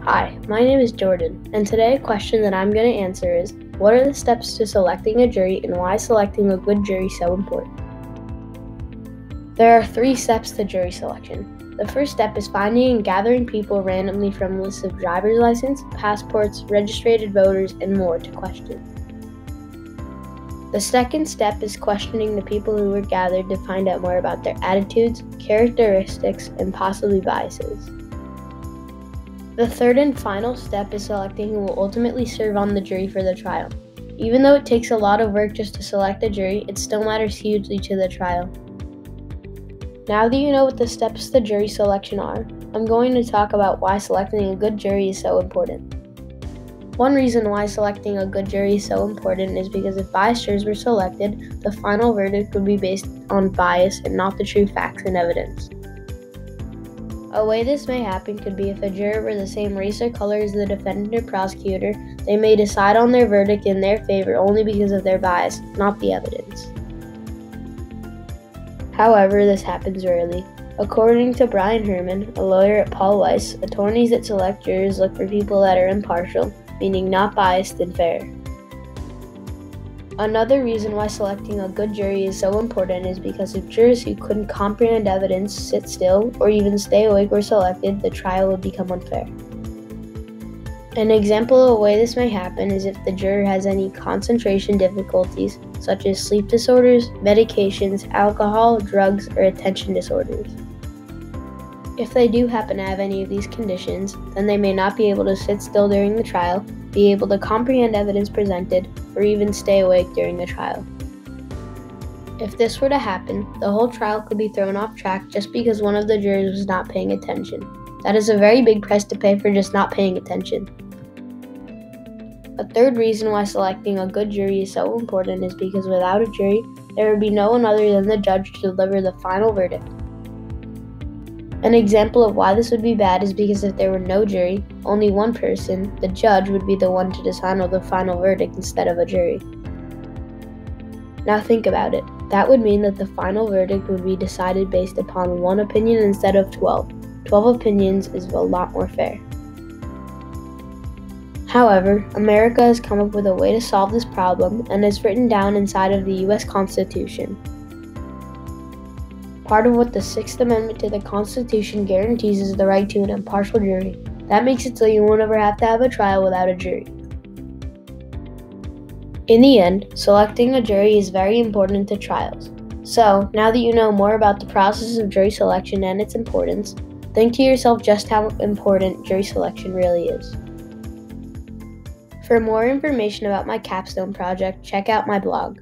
Hi, my name is Jordan, and today a question that I'm going to answer is, what are the steps to selecting a jury and why is selecting a good jury so important? There are 3 steps to jury selection. The first step is finding and gathering people randomly from lists of driver's license, passports, registered voters, and more to question. The second step is questioning the people who were gathered to find out more about their attitudes, characteristics, and possibly biases. The third and final step is selecting who will ultimately serve on the jury for the trial. Even though it takes a lot of work just to select a jury, it still matters hugely to the trial. Now that you know what the steps to jury selection are, I'm going to talk about why selecting a good jury is so important. One reason why selecting a good jury is so important is because if biased jurors were selected, the final verdict would be based on bias and not the true facts and evidence. A way this may happen could be if a juror were the same race or color as the defendant or prosecutor, they may decide on their verdict in their favor only because of their bias, not the evidence. However, this happens rarely. According to Brian Herman, a lawyer at Paul Weiss, attorneys that select jurors look for people that are impartial, meaning not biased and fair. Another reason why selecting a good jury is so important is because if jurors who couldn't comprehend evidence sit still or even stay awake were selected, the trial would become unfair. An example of a way this may happen is if the juror has any concentration difficulties, such as sleep disorders, medications, alcohol, drugs, or attention disorders. If they do happen to have any of these conditions, then they may not be able to sit still during the trial, be able to comprehend evidence presented, or even stay awake during the trial. If this were to happen, the whole trial could be thrown off track just because one of the jurors was not paying attention. That is a very big price to pay for just not paying attention. A third reason why selecting a good jury is so important is because without a jury, there would be no one other than the judge to deliver the final verdict. An example of why this would be bad is because if there were no jury, only one person, the judge, would be the one to decide on the final verdict instead of a jury. Now think about it. That would mean that the final verdict would be decided based upon one opinion instead of 12. 12 opinions is a lot more fair. However, America has come up with a way to solve this problem, and it's written down inside of the U.S. Constitution. Part of what the 6th Amendment to the Constitution guarantees is the right to an impartial jury. That makes it so you won't ever have to have a trial without a jury. In the end, selecting a jury is very important to trials. So, now that you know more about the process of jury selection and its importance, think to yourself just how important jury selection really is. For more information about my capstone project, check out my blog.